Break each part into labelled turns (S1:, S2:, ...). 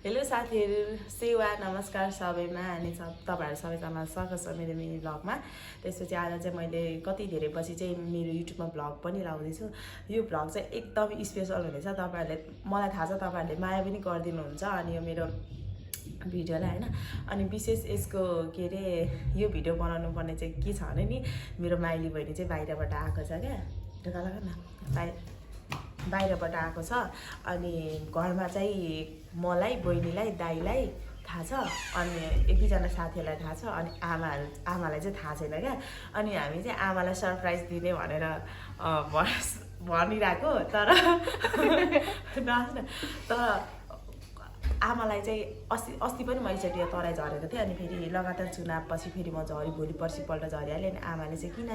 S1: Hello साथीहरू, सेवा नमस्कार सबैमा अनि तपाईहरु सबैजना स्वागत छ मेरो मिनी भ्लगमा। त्यसपछि आज चाहिँ मैले कति धेरै पछि चाहिँ मेरो युट्युबमा भ्लग पनि लाउँदैछु। यो भ्लग चाहिँ एकदम स्पेशल हुनेछ। तपाईहरुले मलाई थाहा छ तपाईहरुले माया पनि गर्दिनुहुन्छ अनि यो मेरो भिडियोलाई हैन। अनि विशेष यसको के रे यो भिडियो बनाउनु पर्ने चाहिँ के छ भने नि मेरो माइली बहिनी चाहिँ बाहिरबाट आएको छ क्या। ढोका लगा न। बाहिरबाट आएको छ अनि घरमा चाहिँ मलाई बहिनीलाई दाइलाई थाहा छ अनि एक दुईजना साथीहरूलाई थाहा छ अनि आमालाई चाहिँ थाहा छैन क्या। अनि हामी चाहिँ आमालाई सरप्राइज दिने भनेर भनिरहेको तर आमालाई चाहिँ अस्ति पनि मैले एकचोटि तराई झरेको थिएँ अनि फेरि लगातार चुनावपछि फेरि म झरी भोलि पर्सिपल्ट झरिहालेँ अनि आमाले चाहिँ किन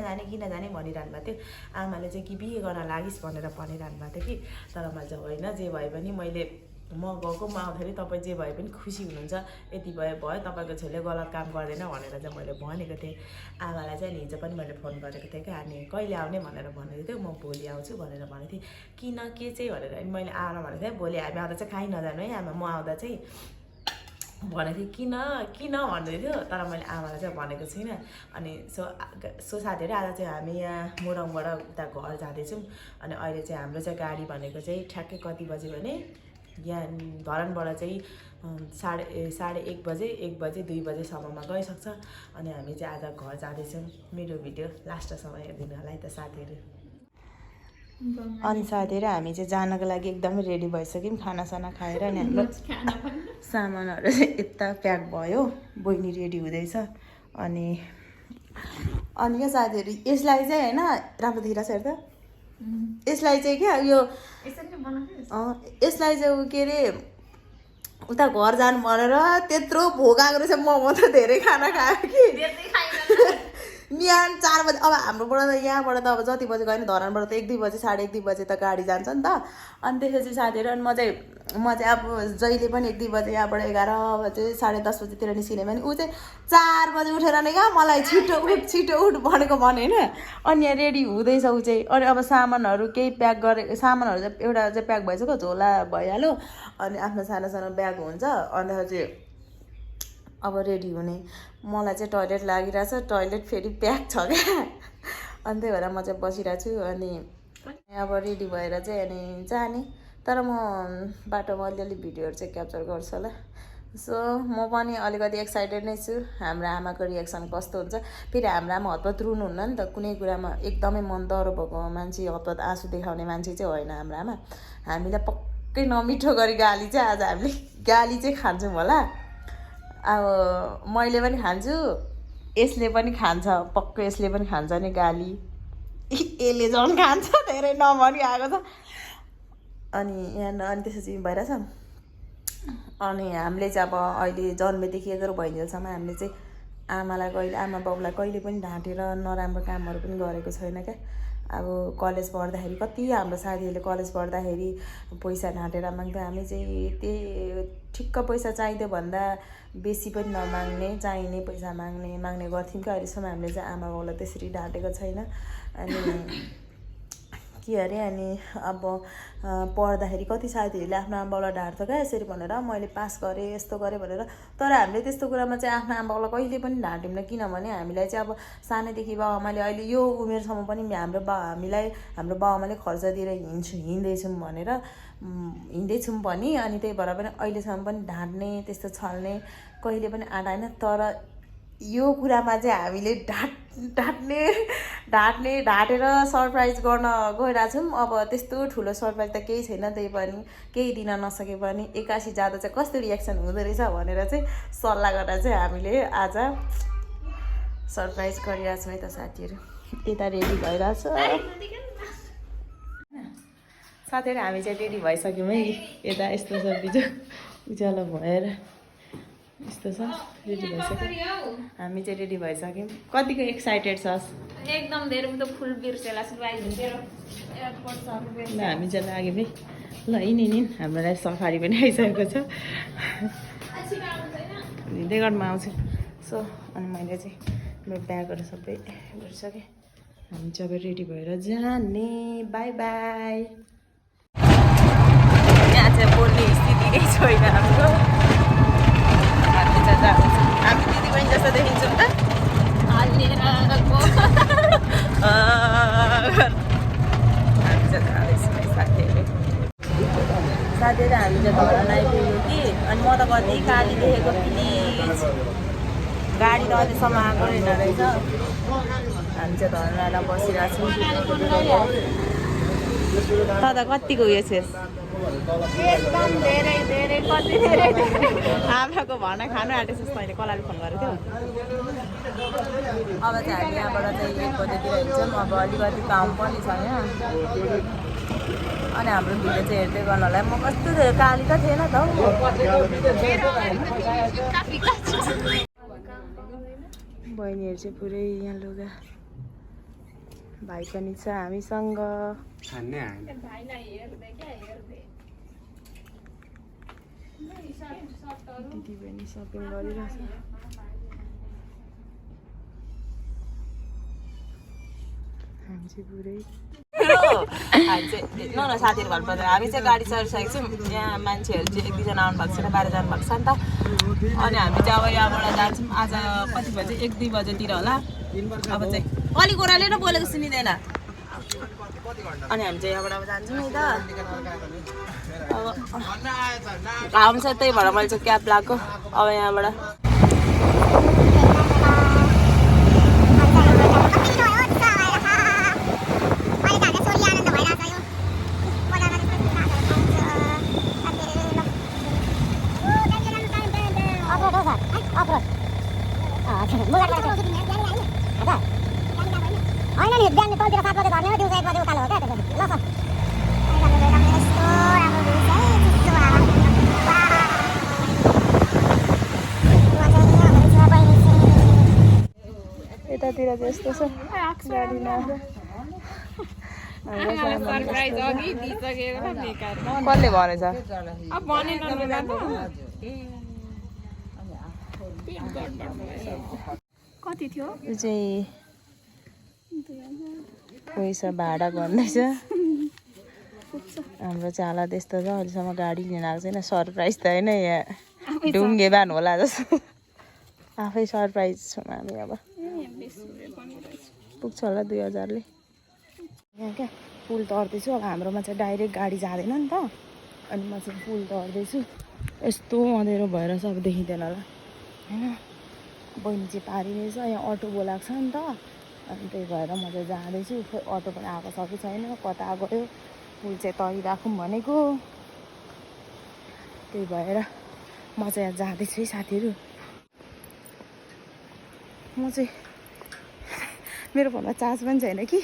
S1: जाने भनिरहनु भएको थियो। आमाले चाहिँ कि बिहे गर्न लागिस् भनेर भनिरहनु भएको थियो कि तर मैले चाहिँ होइन जे भए पनि मैले म गएको म आउँदाखेरि तपाईँ जे भए पनि खुसी हुनुहुन्छ यति भयो तपाईँको छोरीले गलत काम गर्दैन भनेर चाहिँ मैले भनेको थिएँ। आमालाई चाहिँ हिजो पनि मैले फोन गरेको थिएँ क्या। अनि कहिले आउने भनेर भनेको थियो। म भोलि आउँछु भनेर भनेको थिएँ। किन के चाहिँ भनेर अनि मैले आमा भनेको थिएँ भोलि हामी आउँदा चाहिँ काहीँ नजानु है आमा, म आउँदा चाहिँ भनेको थिएँ किन भन्दै थियो तर मैले आमालाई चाहिँ भनेको छुइनँ। अनि सो साथीहरू आज चाहिँ हामी यहाँ मोरङबाट उता घर जाँदैछौँ अनि अहिले चाहिँ हाम्रो चाहिँ गाडी भनेको चाहिँ ठ्याक्कै कति बजे भने यहाँ धरानबाट चाहिँ साढे 1 बजे 2 बजेसम्ममा गइसक्छ। अनि हामी चाहिँ आज घर जाँदैछौँ। मेरो भिडियो लास्टसम्म हेरिदिनु होला है त साथीहरू। अनि साथीहरू हामी चाहिँ जानको लागि एकदमै रेडी भइसक्यौँ खानासाना खाएर अनि हाम्रो सामानहरू चाहिँ यता प्याक भयो। बहिनी रेडी हुँदैछ अनि क्या साथीहरू यसलाई चाहिँ होइन राम्रो देखिरहेको छ हेर्दा। यसलाई चाहिँ क्या यो यसलाई चाहिँ के अरे उता घर जानु भनेर त्यत्रो भोक आएको रहेछ। म त धेरै खाना खाएँ कि बिहान 4 बजे। अब हाम्रोबाट त यहाँबाट त अब जति बजे गयो नि धरानबाट त 1-2 बजे 1:30 बजे त गाडी जान्छ नि त। अनि त्यसपछि साथीहरू अनि म चाहिँ अब जहिले पनि 1-2 बजे यहाँबाट 11 बजे 10:30 बजेतिर निस्किने भने ऊ चाहिँ 4 बजे उठेर नै क्या मलाई छिटो उठ भनेको भने होइन। अनि यहाँ रेडी हुँदैछ ऊ चाहिँ। अनि अब सामानहरू केही प्याक गरे सामानहरू चाहिँ एउटा चाहिँ प्याक भइसक्यो झोला भइहाल्यो अनि आफ्नो सानो ब्याग हुन्छ अन्त चाहिँ अब रेडी हुने। मलाई चाहिँ टोइलेट लागिरहेछ, टोइलेट फेरि प्याक छ क्या। अनि त्यही भएर म चाहिँ बसिरहेको छु अनि अब रेडी भएर चाहिँ अनि जाने। तर म बाटोमा अलिअलि भिडियोहरू चाहिँ क्याप्चर गर्छु होला। सो म पनि अलिकति एक्साइटेड नै छु हाम्रो आमाको रिएक्सन कस्तो हुन्छ। फेरि हाम्रो आमा हतपत रुनुहुन्न नि त कुनै कुरामा। एकदमै मन डरो भएको मान्छे हतपत आँसु देखाउने मान्छे चाहिँ होइन हाम्रो आमा। हामीलाई पक्कै नमिठो गरी गाली चाहिँ आज हामीले गाली चाहिँ खान्छौँ होला। अब मैले पनि खान्छु यसले पनि खान्छ पक्कै यसले पनि खान्छ नि गाली। यसले झन् खान्छ धेरै नभनी आएको छ। अनि यहाँ अनि त्यसपछि भइरहेछ। अनि हामीले चाहिँ अब अहिले जन्मेदेखि 11 बहिनीहरूसम्म हामीले चाहिँ आमा बाउलाई कहिले पनि ढाँटेर नराम्रो कामहरू पनि गरेको छैन क्या। अब कलेज पढ्दाखेरि कति हाम्रो साथीहरूले कलेज पढ्दाखेरि पैसा ढाँटेर माग्दा हामी चाहिँ त्यही ठिक्क पैसा चाहिँदो भन्दा बेसी पनि नमाग्ने चाहिने पैसा माग्ने गर्थ्यौँ क्या। अहिलेसम्म हामीले चाहिँ आमा बाउलाई त्यसरी ढाँटेको छैन। अनि के अरे अनि अब पढ्दाखेरि कति साथीहरूले आफ्नो आमा बाउलाई ढाँट्छ क्या यसरी भनेर मैले पास गरेँ यस्तो गरेँ भनेर। तर हामीले त्यस्तो कुरामा चाहिँ आफ्नो आमा बाउलाई कहिले पनि ढाँट्यौँ। किनभने हामीलाई चाहिँ अब सानैदेखि बाउ आमाले अहिले यो उमेरसम्म पनि हाम्रो बाउ आमाले खर्च दिएर हिँड्दैछौँ भनेर हिँड्दैछौँ पनि। अनि त्यही भएर पनि अहिलेसम्म पनि ढाँट्ने त्यस्तो छल्ने कहिले पनि आँटाएन। तर यो कुरामा चाहिँ हामीले ढाँटेर सरप्राइज गर्न गइरहेछौँ। अब त्यस्तो ठुलो सरप्राइज त केही छैन। त्यही पनि केही दिन नसके पनि 81 जाँदा चाहिँ कस्तो रिएक्सन हुँदो रहेछ भनेर चाहिँ सल्लाह गरेर चाहिँ हामीले आज सरप्राइज गरिरहेछौँ है त साथीहरू। यता रेडी भइरहेछ साथीहरू। हामी चाहिँ रेडी भइसक्यौँ है। यता यस्तो छ बिजो उज्यालो भएर यस्तो छ रेडी भइसक्यो। हामी चाहिँ रेडी भइसक्यौँ। कतिको एक्साइटेड छस्?
S2: एकदम धेरै त फुल बिर्सेला सुवाइदिन्छ र एयरपोर्ट सर्नु
S1: ल हामी चाहिँ लाग्यौँ है। ल यिनी हाम्रो लागि सफारी पनि आइसकेको छ। हिँड्दै गर्नुमा आउँछु। सो अनि मैले चाहिँ मेरो ब्यागहरू सबै गरिसकेँ। हामी चाहिँ अब रेडी भएर जाने। By by. यहाँ चाहिँ बोल्ने स्थिति नै छैन हाम्रो। कस्तो देखिन्छौँ त
S2: हालेर गएको।
S1: हामी चाहिँ जाँदैछौँ है साथीहरू हामी चाहिँ घर आइपुग्यो कि अनि म त कति गाडी देखेको प्लिज गाडी त अहिलेसम्म आएको रहेन रहेछ हामी चाहिँ धर्नामा बसिरहेको छौँ त कतिको उयो छ
S2: एकदम धेरै धेरै कति धेरै
S1: आमाको भर्ना खानु आँटेछ तैँले कलाले फोन गरेको थियो अब चाहिँ हामी यहाँबाट चाहिँ 1 बजेतिर हिँड्छौँ अब अलिकति काम पनि छ यहाँ अनि हाम्रो भिडियो चाहिँ हेर्दै गर्नलाई म कस्तो धेरै काली त थिएन त बहिनीहरू चाहिँ पुरै यहाँ लुगा भाइ पनि छ हामीसँग दिदी बहिनी सपिङ गरिरहेछ हामी चाहिँ पुरै हामी चाहिँ न साथीहरू घर पर्दैन हामी चाहिँ गाडी चढिसकेको छौँ यहाँ मान्छेहरू चाहिँ 1-2जना आउनु भएको छ 12 जानु भएको छ नि त अनि हामी चाहिँ अब यहाँबाट जान्छौँ आज कति बजे 1-2 बजेतिर होला अब चाहिँ अलिक ओह्राले नै बोलेको सुनिँदैन अनि हामी चाहिँ यहाँबाट अब जान्छौँ नि त अब घाम छ त्यही भएर मैले चाहिँ क्याब लगाएको अब यहाँबाट यतातिर त्यस्तो छ गाडीमा
S2: सरप्राइज अघि दिइसकेको बेकार
S1: कसले भनेछ
S2: अब भने कति थियो
S1: यो चाहिँ पैसा भाडा भन्दैछ हाम्रो चाला त्यस्तो छ अहिलेसम्म गाडी लिन आएको छैन सरप्राइज त होइन यहाँ ढुङ्गे बान होला जस्तो आफै सरप्राइज छौँ हामी अब पुग्छ होला 2000ले यहाँ क्या पुल तर्दैछु अब हाम्रोमा चाहिँ डाइरेक्ट गाडी जाँदैन नि त अनि म चाहिँ पुल तर्दैछु यस्तो अँधेरो भएर सब देखिँदैन होला होइन बहिनी चाहिँ पारी नै छ यहाँ अटो बोलाएको छ नि त अनि त्यही भएर म चाहिँ जाँदैछु अटो पनि आएको छ कि छैन कता गयो पुल चाहिँ तरिराखौँ भनेको त्यही भएर म चाहिँ यहाँ जाँदैछु है साथीहरू म चाहिँ मेरो फोनमा चार्ज पनि छैन कि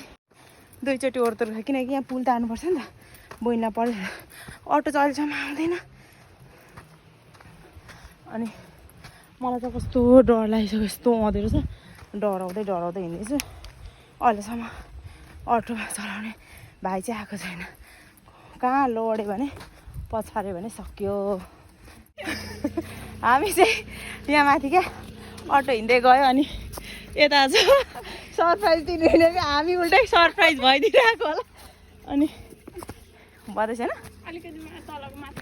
S1: 2 चोटि ओर्दो रहेछ किनकि यहाँ पुल तार्नुपर्छ नि त बहिनीलाई पढेर अटो चाहिँ अहिलेसम्म आउँदैन अनि मलाई त कस्तो डर लागिसक्यो यस्तो अँधेरो छ डराउँदै हिँड्दैछु अहिलेसम्म अटोमा चलाउने भाइ चाहिँ आएको छैन कहाँ लड्यो भने पछाऱ्यो भने सक्यो हामी चाहिँ यहाँ माथि क्या अटो हिँड्दै गयो अनि यता चाहिँ सरप्राइज दिनु कि हामी उल्टै सरप्राइज भइदिइरहेको होला अनि भन्दैछ होइन
S2: अलिकति तलको माथि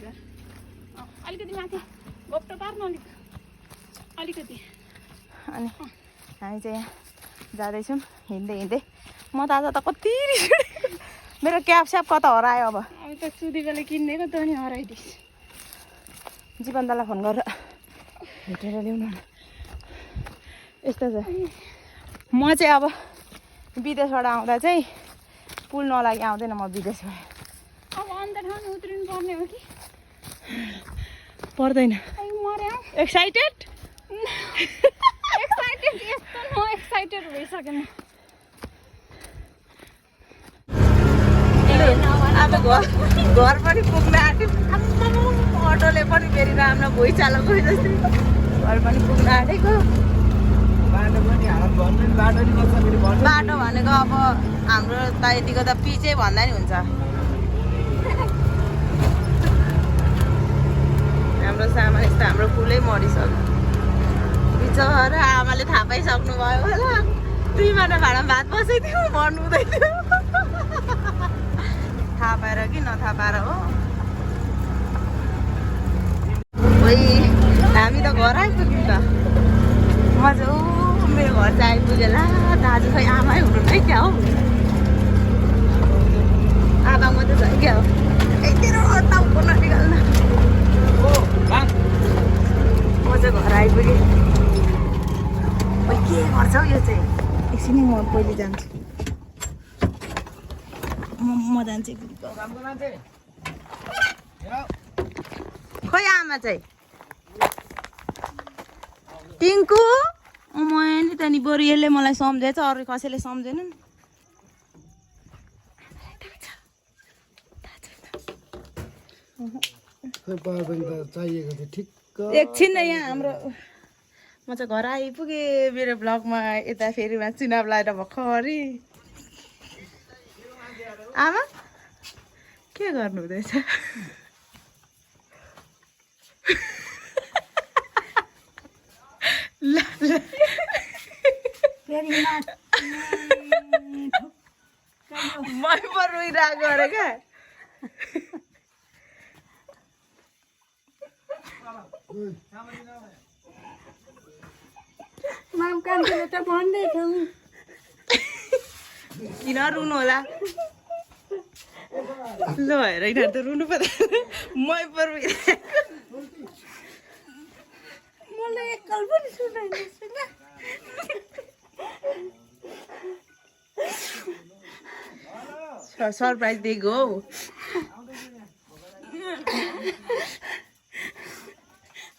S2: अलिकति माथि गोप्टो पार्नु अलिकति
S1: अनि हामी चाहिँ यहाँ जाँदैछौँ हिँड्दै म त आज त कति मेरो क्याब स्याब कता हरायो अब
S2: त सुदिकोले किनिदिएको त नि हराइदिस
S1: जीवनदालाई फोन गरेर भेटेर ल्याउनु यस्तो छ म चाहिँ अब विदेशबाट आउँदा चाहिँ पुल नलागि आउँदैन म विदेश भए
S2: अब अन्त ठाउँ उत्रिनु पर्ने हो कि
S1: पर्दैन एक्साइटेड
S2: यस्तो न एक्साइटेड भइसकेन
S1: अब घर पनि पुग्न आँट्यो अटोले पनि फेरि राम्रो भुइँचालो गयो जस्तै घर पनि पुग्न आँटेको बाटो भनेको अब हाम्रो त यतिको त पिचै भन्दा नि हुन्छ हाम्रो सामान यस्तो हाम्रो पुलै मरिसक्यो बिचरा आमाले थाहा पाइसक्नु भयो होला 2 महिना भाडामा भात बसेको थियो मर्नु हुँदैन थियो थाहा पाएर कि नथाहा पाएर हो हामी त घर आइपुग्यौँ त म चाहिँ चाहिँ आइपुग्यो ला दाजु खै आमै हुनुहुन्न क्या हौ आधा मात्रै छ क्या हो यतिरो टाउको ननिकाल्न म चाहिँ घर आइपुगेँ के गर्छ हौ यो चाहिँ एकछिन म पहिले जान्छु म जान्छु खोइ आमा चाहिँ टिङ्कु मैले त नि बरु यसले मलाई सम्झेछ अरू कसैले सम्झेनन् एकछिन न यहाँ हाम्रो म चाहिँ घर आइपुगेँ मेरो ब्लगमा यता फेरिमा चुनाव लगाएर भर्खरै आमा के गर्नु हुँदैछ मै पो रोइरहेको अरे क्या किन रुनु होला ल हेर यिनीहरू त रुनु पर्दैन मै पो रोइरहेको मलाई एकल पनि सुनाइदिनुहोस् सरप्राइज दिएको हौ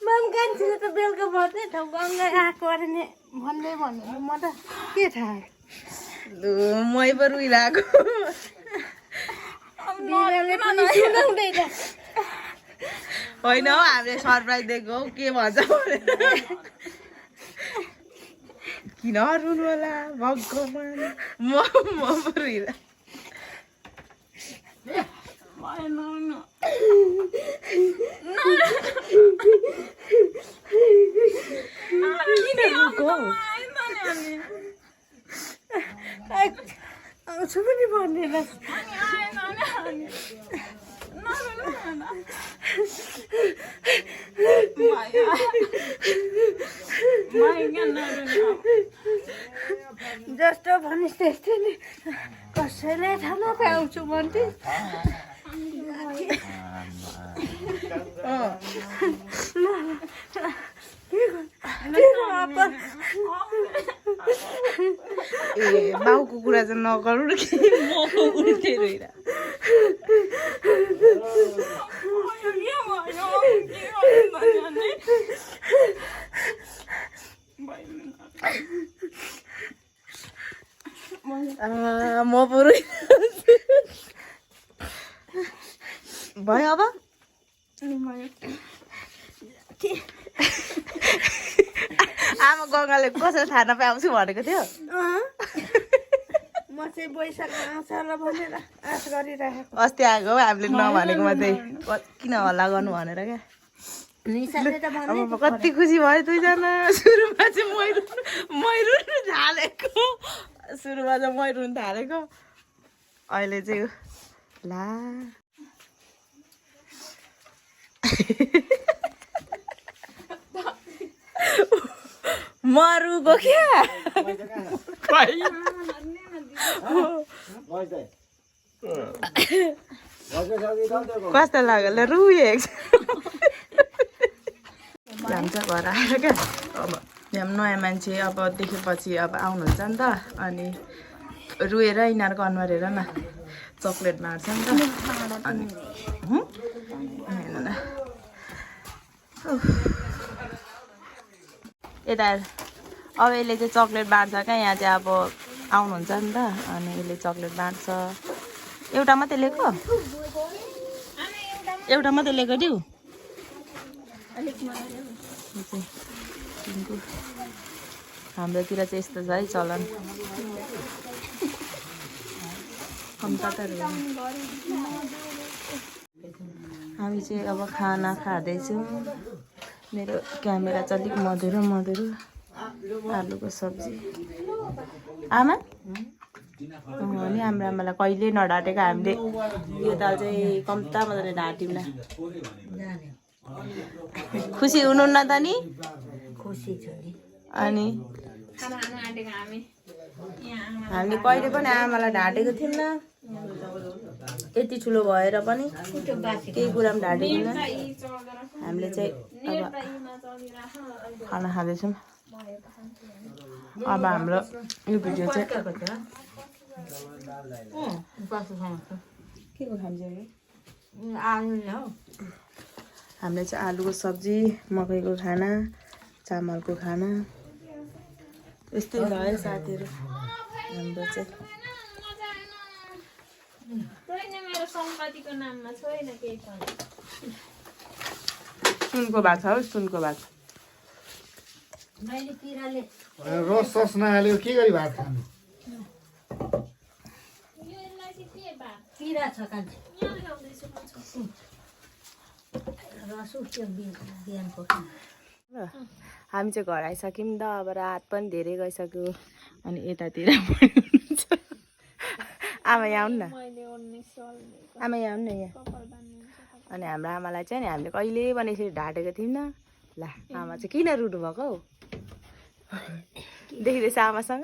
S3: माम कान्छीले त बेलुका बस्ने ठाउँ गङ्गा आएको अरे नि भन्दै भन्नु म त के थाहा
S1: लु मै पो रोइरहेको होइन हौ हामीले सरप्राइज दिएको हौ के भन्छ किन रुनु होला भगवान् म पो रोइरहेको किन रुको
S3: आउँछु पनि भन्दैन जस्तो भनिस् त्यस्तै नि कसैले थाहा नपाउँछु भन्थे
S1: ए बाउको कुरा चाहिँ नगरौँ न कि मको उल्टे रोइरहेको म पो भयो अब आमा गङ्गाले कसरी थाहा नपाउँछु भनेको थियो
S3: म चाहिँ बैशाखमा आउँछ होला भनेर आश गरिरहेको
S1: अस्ति आएको हो हामीले नभनेको मात्रै किन हल्ला गर्नु भनेर क्या
S3: निसाले त भन्ने
S1: अब कति खुसी भयो दुईजना सुरुमा चाहिँ मै रुनु थालेको सुरुमा चाहिँ मै रुनु थालेको अहिले चाहिँ ला मरुको क्या कस्तो लाग्यो ल रुएको जान्छ घर आएर क्या अब यहाँ नयाँ मान्छे अब देखेपछि अब आउनुहुन्छ नि त अनि रुएर यिनीहरूको अनुहार हेर न चक्लेट बाँड्छ नि त अनि हेर्नु न यता अब यसले चाहिँ चक्लेट बाँड्छ क्या यहाँ चाहिँ अब आउनुहुन्छ नि त अनि यसले चक्लेट बाँड्छ एउटा मात्रै लिएको एउटा मात्रै लिएको दिउ हाम्रोतिर चाहिँ यस्तो छ है चलन हामी चाहिँ अब खाना खाँदैछौँ मेरो क्यामेरा चाहिँ अलिक मधुरो मधुरो आलुको सब्जी आमा अनि हाम्रो आमालाई कहिले नढाटेको हामीले यो दाल चाहिँ कम्ता मजाले ढाट्यौँ खुसी हुनुहुन्न त नि
S3: खुसी छु नि
S1: अनि
S2: खाना खानु आँटेको हामी यहाँ
S1: हामीले पहिले पनि आमालाई ढाँटेको थियौँ यति ठुलो भएर पनि केही कुरामा ढाँटेको हामीले चाहिँ अब खाना खाँदैछौँ अब हाम्रो यो भिडियो चाहिँ के को खान्छ हामीले चाहिँ आलुको सब्जी मकैको खाना चामलको खाना यस्तै भयो साथीहरू हाम्रो चाहिँ
S2: मेरो सम्पत्तिको नाममा छैन केही पनि
S1: सुनको भात छ हौ सुनको भात
S4: रस सस नहाल्यो के गरी भात खानु
S1: हामी चाहिँ घर आइसक्यौँ द अब रात पनि धेरै गइसक्यो अनि यतातिर पनि हुनुहुन्छ आमा यहाँ आउनु न आमा यहाँ आउनु न यहाँ अनि हाम्रो आमालाई चाहिँ नि हामीले कहिले पनि यसरी ढाँटेको थियौँ न ल आमा चाहिँ किन रुनु भएको हौ देखिँदैछ आमासँग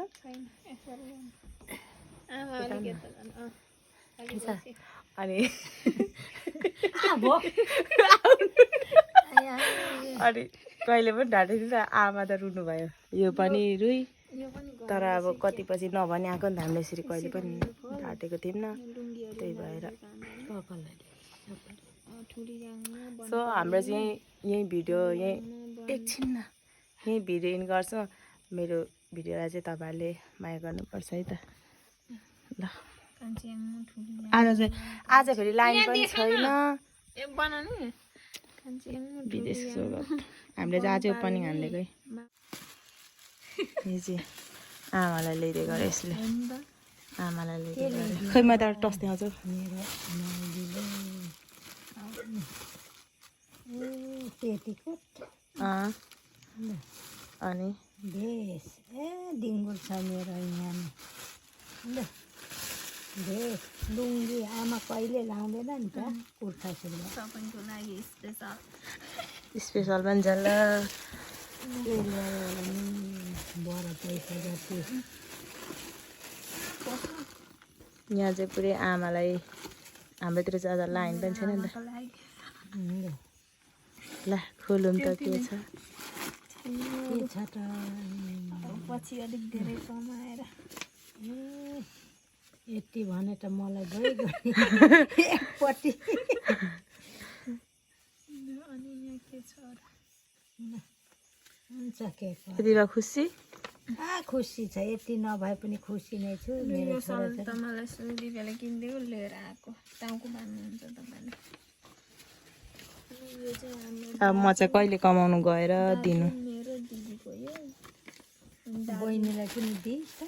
S1: अनि अनि कहिले पनि ढाँटेको थिएँ आमा त रुनु भयो यो पनि रुई तर अब कति पछि नभनी आएको नि त हामीले यसरी कहिले पनि ढाँटेको थियौँ न त्यही भएर सो हाम्रो चाहिँ यही भिडियो यहीँ एकछिन न यहीँ भिडियो इन गर्छु मेरो भिडियोलाई चाहिँ तपाईँहरूले माया गर्नुपर्छ है त ल आज फेरि लाइन पनि छैन विदेश हामीले चाहिँ आज ओपनिङ हानिदिएको है यो चाहिँ आमालाई ल्याइदिएको अरे यसले आमालाई ल्याइदिएको अरे खै म त टस्दै आउँछु अनि
S3: भेष डिङ्गुर छ मेरो यहाँ ल भेष लुङ्गी आमा कहिले लाउँदैन नि त कुर्ता सुरुवाल
S2: तपाईँको लागि
S1: स्पेसल पनि झल्ल
S3: बडा पैसा जति
S1: यहाँ चाहिँ पुरै आमालाई हाम्रोतिर चाहिँ आज लाइन पनि छैन नि त ल खोलौँ त के छ
S2: पछि अलिक धेरै कमाएर
S3: यति भने त मलाई गइगयो एकपट्टि
S2: अनि यहाँ के छ
S3: हुन्छ के
S1: यति भए खुसी
S3: खुसी छ यति नभए पनि खुसी नै छु मेरो छोरा
S2: त मलाई दिदीले किनिदिएको लिएर आएको टाउको भन्नुहुन्छ तपाईँले यो चाहिँ हाम्रो
S1: अब म चाहिँ कहिले कमाउनु गएर दिनु
S2: मेरो दिदीको यो
S3: बहिनीलाई पनि दिइस् त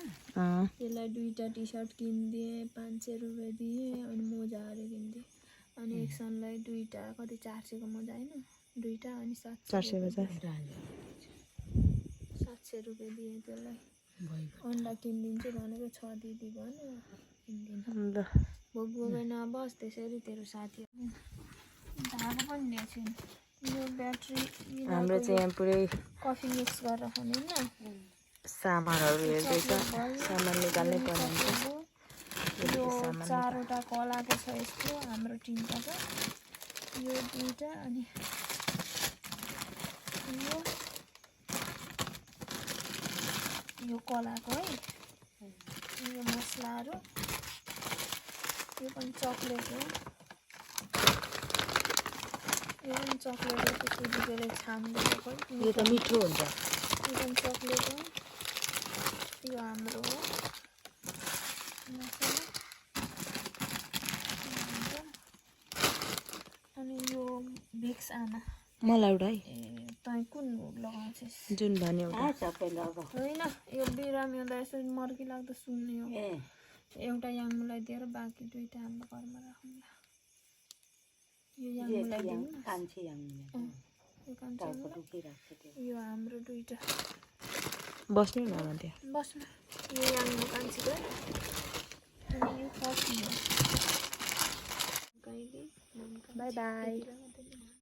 S2: यसलाई दुईवटा टी सर्ट किनिदिएँ 500 रुपियाँ दिएँ अनि मोजाहरू किनिदिएँ अनि एकसनलाई दुईवटा कति 400 को मोजा होइन दुईवटा अनि 700 रुपियाँ दिएँ त्यसलाई अन्डा किनिदिन्छु भनेको 6 दिदी भन्यो किनिदिनु भोक नबस् त्यसरी तेरो साथीहरू धागो पनि ल्याएको छैन यो ब्याट्री
S1: हाम्रो चाहिँ यहाँ पुरै
S2: कफी मिक्स गरेर खाने होइन
S1: सामानहरू हेर्दैछ सामान निकाल्नै पर्ने हुन्छ
S2: यो 4वटा कलाको छ यस्तो हाम्रो टिमका छ यो दुईवटा अनि यो कलाको है यो मसलाहरू यो पनि चक्लेट हो यो पनि चक्लेट हो त्यसको दिदीले छान्दैन कोही
S3: यो त मिठो हुन्छ
S2: यो पनि चक्लेट हो यो हाम्रो हो अनि यो भिक्स आना
S1: मलाई एउटा है
S2: तँ कुन लगाउँछस्
S1: जुन भन्यो
S2: होइन यो बिरामी हुँदा यसो मर्की लाग्दो सुन्ने हो एउटा याङमुलाई दिएर बाँकी दुईवटा हाम्रो घरमा राखौँला यो याङमुलाई दिउँ यो हाम्रो दुईवटा
S1: बस्नु न त्यहाँ
S2: बस्नु यो याङमु कान्छीको अनि यो कफी हो
S1: बाई बाई